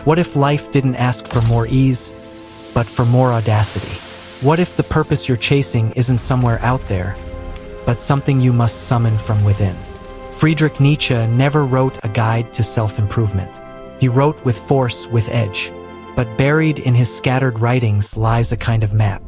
What if life didn't ask for more ease, but for more audacity? What if the purpose you're chasing isn't somewhere out there, but something you must summon from within? Friedrich Nietzsche never wrote a guide to self-improvement. He wrote with force, with edge. But buried in his scattered writings lies a kind of map.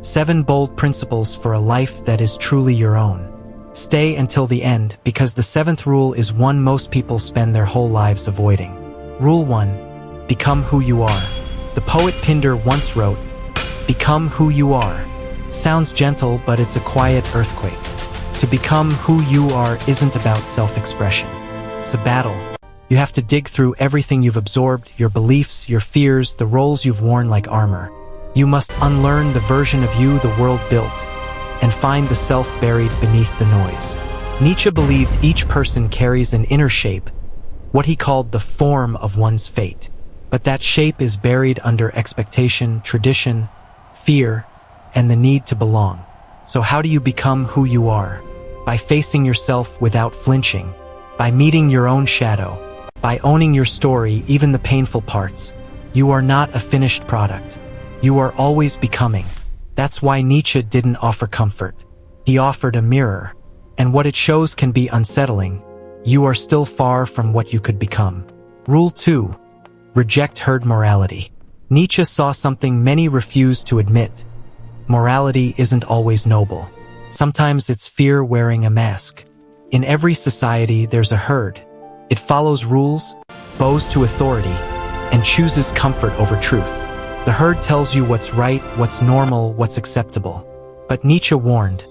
7 bold principles for a life that is truly your own. Stay until the end, because the 7th rule is one most people spend their whole lives avoiding. Rule 1. Become who you are. The poet Pindar once wrote, "Become who you are." Sounds gentle, but it's a quiet earthquake. To become who you are isn't about self-expression. It's a battle. You have to dig through everything you've absorbed, your beliefs, your fears, the roles you've worn like armor. You must unlearn the version of you the world built, and find the self buried beneath the noise. Nietzsche believed each person carries an inner shape, what he called the form of one's fate. But that shape is buried under expectation, tradition, fear, and the need to belong. So how do you become who you are? By facing yourself without flinching, by meeting your own shadow, by owning your story, even the painful parts. You are not a finished product. You are always becoming. That's why Nietzsche didn't offer comfort. He offered a mirror, and what it shows can be unsettling. You are still far from what you could become. Rule 2. Reject herd morality. Nietzsche saw something many refuse to admit. Morality isn't always noble. Sometimes it's fear wearing a mask. In every society, there's a herd. It follows rules, bows to authority, and chooses comfort over truth. The herd tells you what's right, what's normal, what's acceptable. But Nietzsche warned,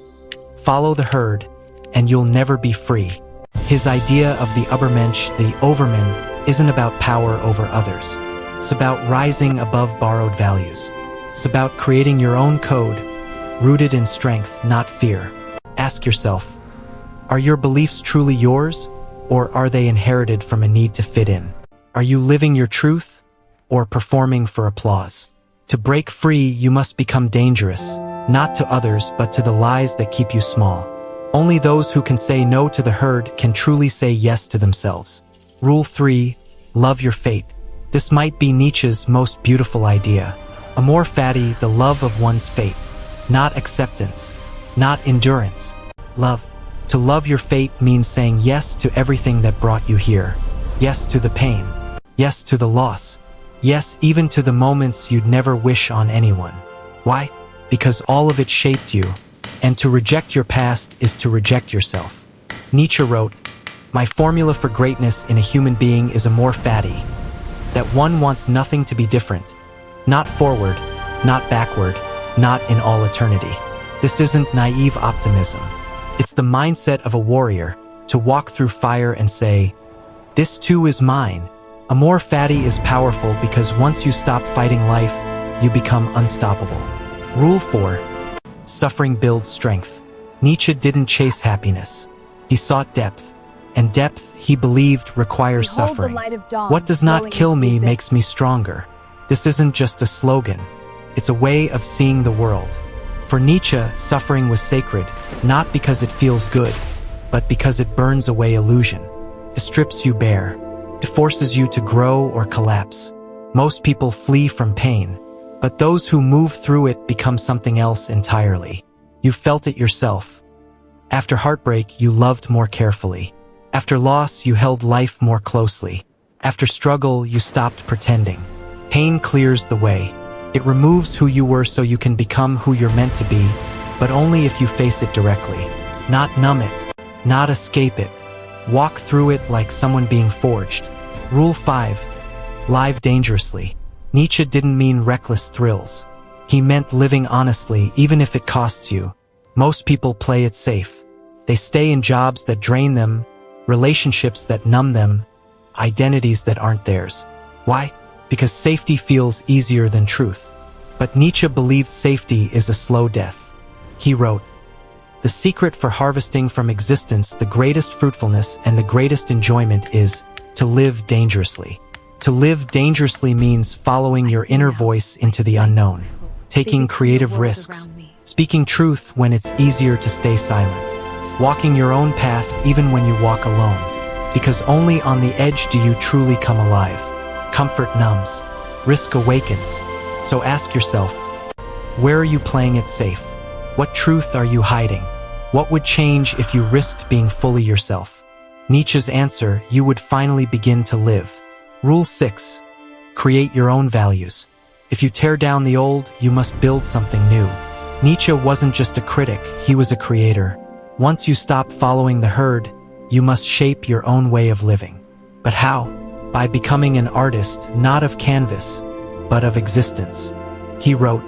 follow the herd, and you'll never be free. His idea of the Übermensch, the overman, isn't about power over others. It's about rising above borrowed values. It's about creating your own code, rooted in strength, not fear. Ask yourself, are your beliefs truly yours, or are they inherited from a need to fit in? Are you living your truth, or performing for applause? To break free, you must become dangerous, not to others, but to the lies that keep you small. Only those who can say no to the herd can truly say yes to themselves. Rule 3. Love your fate. This might be Nietzsche's most beautiful idea. Amor fati, the love of one's fate. Not acceptance, not endurance. Love. To love your fate means saying yes to everything that brought you here. Yes to the pain. Yes to the loss. Yes, even to the moments you'd never wish on anyone. Why? Because all of it shaped you, and to reject your past is to reject yourself. Nietzsche wrote, "My formula for greatness in a human being is amor fati, that one wants nothing to be different, not forward, not backward, not in all eternity." This isn't naive optimism. It's the mindset of a warrior, to walk through fire and say, "This too is mine." Amor fati is powerful because once you stop fighting life, you become unstoppable. Rule 4. Suffering builds strength. Nietzsche didn't chase happiness. He sought depth, and depth, he believed, requires suffering. What does not kill me makes me stronger. This isn't just a slogan. It's a way of seeing the world. For Nietzsche, suffering was sacred, not because it feels good, but because it burns away illusion. It strips you bare. It forces you to grow or collapse. Most people flee from pain, but those who move through it become something else entirely. You felt it yourself. After heartbreak, you loved more carefully. After loss, you held life more closely. After struggle, you stopped pretending. Pain clears the way. It removes who you were so you can become who you're meant to be, but only if you face it directly. Not numb it, not escape it. Walk through it like someone being forged. Rule 5. Live dangerously. Nietzsche didn't mean reckless thrills. He meant living honestly, even if it costs you. Most people play it safe. They stay in jobs that drain them, relationships that numb them, identities that aren't theirs. Why? Because safety feels easier than truth. But Nietzsche believed safety is a slow death. He wrote, "The secret for harvesting from existence the greatest fruitfulness and the greatest enjoyment is to live dangerously." To live dangerously means following your inner voice into the unknown, taking creative risks, speaking truth when it's easier to stay silent, walking your own path even when you walk alone, because only on the edge do you truly come alive. Comfort numbs. Risk awakens. So ask yourself, where are you playing it safe? What truth are you hiding? What would change if you risked being fully yourself? Nietzsche's answer: you would finally begin to live. Rule 6. Create your own values. If you tear down the old, you must build something new. Nietzsche wasn't just a critic, he was a creator. Once you stop following the herd, you must shape your own way of living. But how? By becoming an artist, not of canvas, but of existence. He wrote,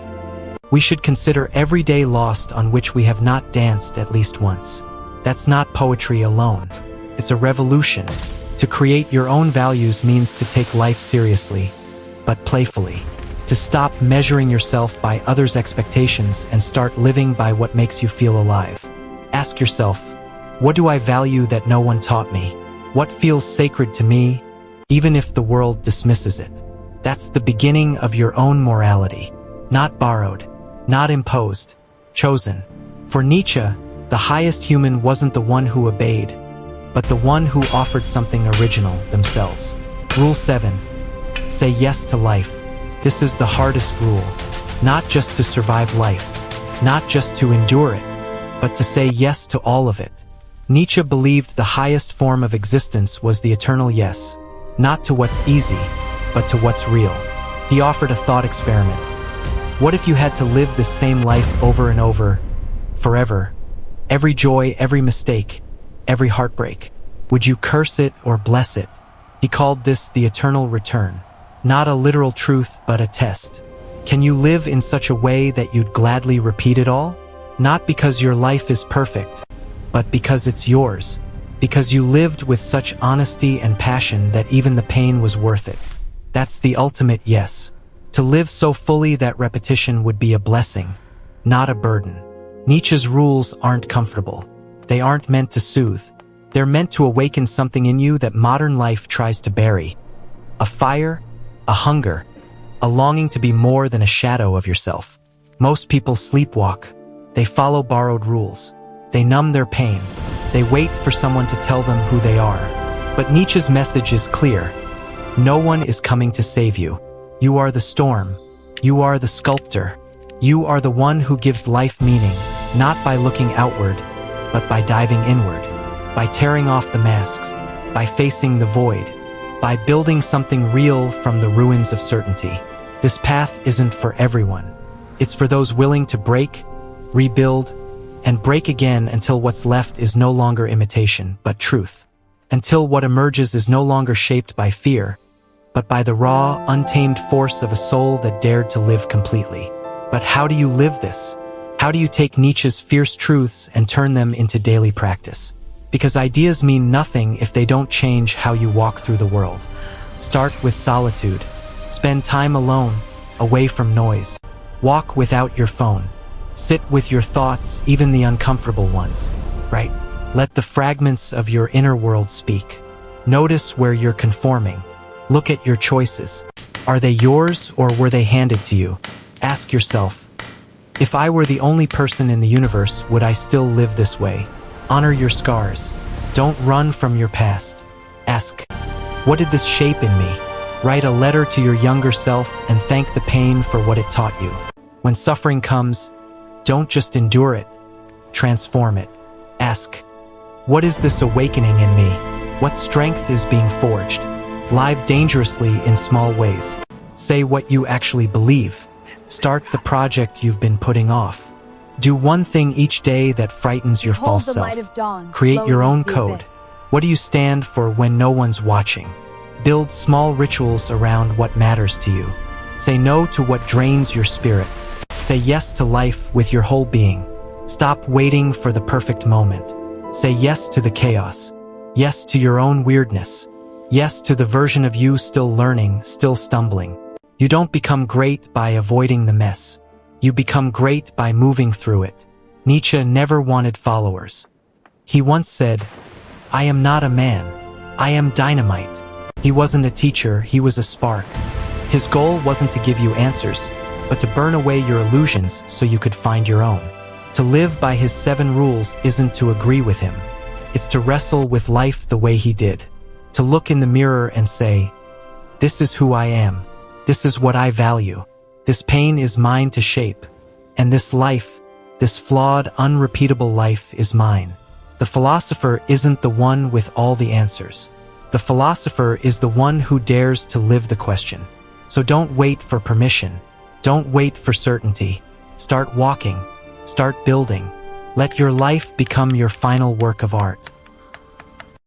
"We should consider every day lost on which we have not danced at least once." That's not poetry alone. It's a revolution. To create your own values means to take life seriously, but playfully. To stop measuring yourself by others' expectations and start living by what makes you feel alive. Ask yourself, what do I value that no one taught me? What feels sacred to me, even if the world dismisses it? That's the beginning of your own morality. Not borrowed, not imposed, chosen. For Nietzsche, the highest human wasn't the one who obeyed, but the one who offered something original themselves. Rule 7. Say yes to life. This is the hardest rule. Not just to survive life, not just to endure it, but to say yes to all of it. Nietzsche believed the highest form of existence was the eternal yes, not to what's easy, but to what's real. He offered a thought experiment. What if you had to live this same life over and over, forever? Every joy, every mistake, every heartbreak. Would you curse it or bless it? He called this the eternal return. Not a literal truth, but a test. Can you live in such a way that you'd gladly repeat it all? Not because your life is perfect, but because it's yours. Because you lived with such honesty and passion that even the pain was worth it. That's the ultimate yes. To live so fully that repetition would be a blessing, not a burden. Nietzsche's rules aren't comfortable. They aren't meant to soothe. They're meant to awaken something in you that modern life tries to bury. A fire, a hunger, a longing to be more than a shadow of yourself. Most people sleepwalk. They follow borrowed rules. They numb their pain. They wait for someone to tell them who they are. But Nietzsche's message is clear. No one is coming to save you. You are the storm. You are the sculptor. You are the one who gives life meaning, not by looking outward, but by diving inward, by tearing off the masks, by facing the void, by building something real from the ruins of certainty. This path isn't for everyone. It's for those willing to break, rebuild, and break again until what's left is no longer imitation, but truth. Until what emerges is no longer shaped by fear, but by the raw, untamed force of a soul that dared to live completely. But how do you live this? How do you take Nietzsche's fierce truths and turn them into daily practice? Because ideas mean nothing if they don't change how you walk through the world. Start with solitude. Spend time alone, away from noise. Walk without your phone. Sit with your thoughts, even the uncomfortable ones. Right? Let the fragments of your inner world speak. Notice where you're conforming. Look at your choices. Are they yours or were they handed to you? Ask yourself, if I were the only person in the universe, would I still live this way? Honor your scars. Don't run from your past. Ask, what did this shape in me? Write a letter to your younger self and thank the pain for what it taught you. When suffering comes, don't just endure it, transform it. Ask, what is this awakening in me? What strength is being forged? Live dangerously in small ways. Say what you actually believe. Start the project you've been putting off. Do one thing each day that frightens your false self. Create your own code. What do you stand for when no one's watching? Build small rituals around what matters to you. Say no to what drains your spirit. Say yes to life with your whole being. Stop waiting for the perfect moment. Say yes to the chaos. Yes to your own weirdness. Yes to the version of you still learning, still stumbling. You don't become great by avoiding the mess. You become great by moving through it. Nietzsche never wanted followers. He once said, "I am not a man. I am dynamite." He wasn't a teacher, he was a spark. His goal wasn't to give you answers, but to burn away your illusions so you could find your own. To live by his 7 rules isn't to agree with him. It's to wrestle with life the way he did. To look in the mirror and say, This is who I am. This is what I value. This pain is mine to shape. And this life, this flawed, unrepeatable life is mine. The philosopher isn't the one with all the answers. The philosopher is the one who dares to live the question. So don't wait for permission. Don't wait for certainty. Start walking. Start building. Let your life become your final work of art.